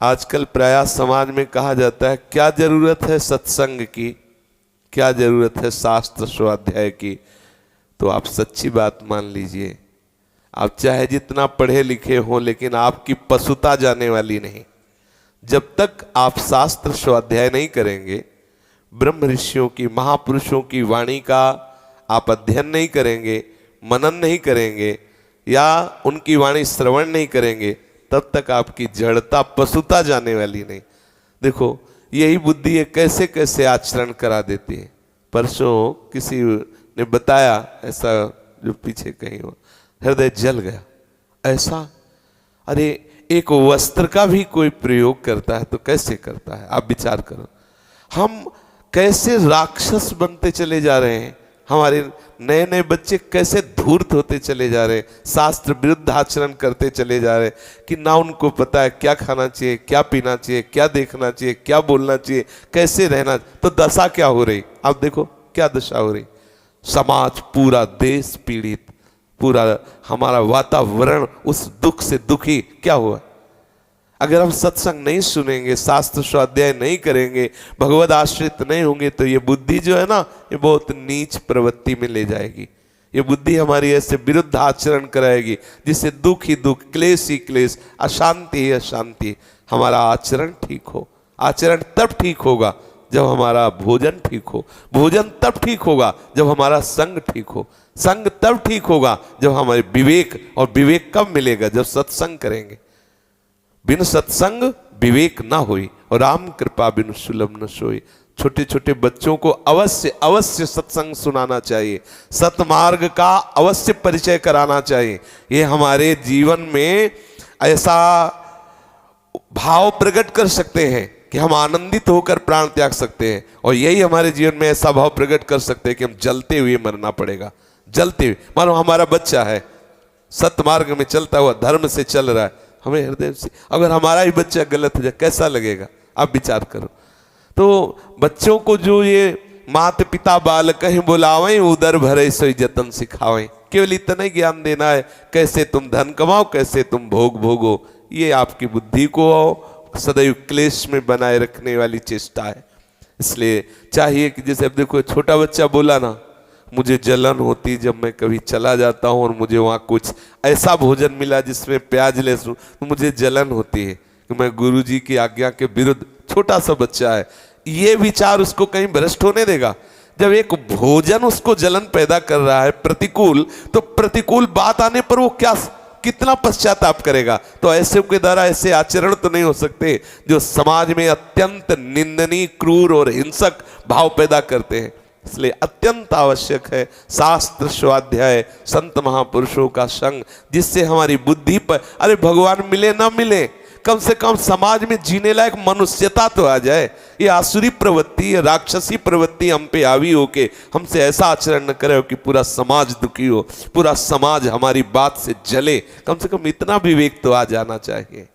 आजकल प्रायः समाज में कहा जाता है क्या जरूरत है सत्संग की, क्या जरूरत है शास्त्र स्वाध्याय की। तो आप सच्ची बात मान लीजिए, आप चाहे जितना पढ़े लिखे हो लेकिन आपकी पशुता जाने वाली नहीं। जब तक आप शास्त्र स्वाध्याय नहीं करेंगे, ब्रह्म ऋषियों की महापुरुषों की वाणी का आप अध्ययन नहीं करेंगे, मनन नहीं करेंगे या उनकी वाणी श्रवण नहीं करेंगे, तब तक आपकी जड़ता पशुता जाने वाली नहीं। देखो यही बुद्धि है कैसे कैसे आचरण करा देती है। परसों किसी ने बताया ऐसा, जो पीछे कहीं हो, हृदय जल गया ऐसा। अरे एक वस्त्र का भी कोई प्रयोग करता है तो कैसे करता है, आप विचार करो। हम कैसे राक्षस बनते चले जा रहे हैं, हमारे नए नए बच्चे कैसे धूर्त होते चले जा रहे हैं, शास्त्र विरुद्ध आचरण करते चले जा रहे हैं कि ना उनको पता है क्या खाना चाहिए, क्या पीना चाहिए, क्या देखना चाहिए, क्या बोलना चाहिए, कैसे रहना। तो दशा क्या हो रही, आप देखो क्या दशा हो रही। समाज, पूरा देश पीड़ित, पूरा हमारा वातावरण उस दुख से दुखी। क्या हुआ? अगर हम सत्संग नहीं सुनेंगे, शास्त्र स्वाध्याय नहीं करेंगे, भगवद आश्रित नहीं होंगे, तो ये बुद्धि जो है ना, ये बहुत नीच प्रवृत्ति में ले जाएगी। ये बुद्धि हमारी ऐसे विरुद्ध आचरण कराएगी जिससे दुख ही दुख, क्लेश ही क्लेश, अशांति ही अशांति। हमारा आचरण ठीक हो। आचरण तब ठीक होगा जब हमारा भोजन ठीक हो। भोजन तब ठीक होगा जब हमारा संग ठीक हो। संग तब ठीक होगा जब हमारे विवेक, और विवेक कब मिलेगा? जब सत्संग करेंगे। बिन सत्संग विवेक ना होई, और राम कृपा बिन सुलभ न सोई। छोटे छोटे बच्चों को अवश्य अवश्य सत्संग सुनाना चाहिए, सतमार्ग का अवश्य परिचय कराना चाहिए। ये हमारे जीवन में ऐसा भाव प्रकट कर सकते हैं कि हम आनंदित होकर प्राण त्याग सकते हैं, और यही हमारे जीवन में ऐसा भाव प्रकट कर सकते हैं कि हम जलते हुए मरना पड़ेगा। जलते हुए, मानो हमारा बच्चा है, सतमार्ग में चलता हुआ, धर्म से चल रहा है, हमें हृदय से, अगर हमारा ही बच्चा गलत हो जाए कैसा लगेगा, आप विचार करो। तो बच्चों को जो ये माता पिता बालक ही बुलावें, उदर भरे सोई जतन सिखावें, केवल इतना ही ज्ञान देना है, कैसे तुम धन कमाओ, कैसे तुम भोग भोगो। ये आपकी बुद्धि को सदैव क्लेश में बनाए रखने वाली चेष्टा है। इसलिए चाहिए कि जैसे अब देखो छोटा बच्चा बोला ना, मुझे जलन होती जब मैं कभी चला जाता हूँ और मुझे वहाँ कुछ ऐसा भोजन मिला जिसमें प्याज लहसुन, तो मुझे जलन होती है कि मैं गुरुजी की आज्ञा के विरुद्ध। छोटा सा बच्चा है, ये विचार उसको कहीं भ्रष्ट होने देगा? जब एक भोजन उसको जलन पैदा कर रहा है प्रतिकूल, तो प्रतिकूल बात आने पर वो क्या, कितना पश्चाताप करेगा। तो ऐसे के द्वारा ऐसे आचरण तो नहीं हो सकते जो समाज में अत्यंत निंदनीय, क्रूर और हिंसक भाव पैदा करते हैं। इसलिए अत्यंत आवश्यक है शास्त्र स्वाध्याय, संत महापुरुषों का संग, जिससे हमारी बुद्धि पर, अरे भगवान मिले ना मिले, कम से कम समाज में जीने लायक मनुष्यता तो आ जाए। ये आसुरी प्रवृत्ति, राक्षसी प्रवृत्ति हम पे हावी होके हमसे ऐसा आचरण न करे कि पूरा समाज दुखी हो, पूरा समाज हमारी बात से जले। कम से कम इतना विवेक तो आ जाना चाहिए।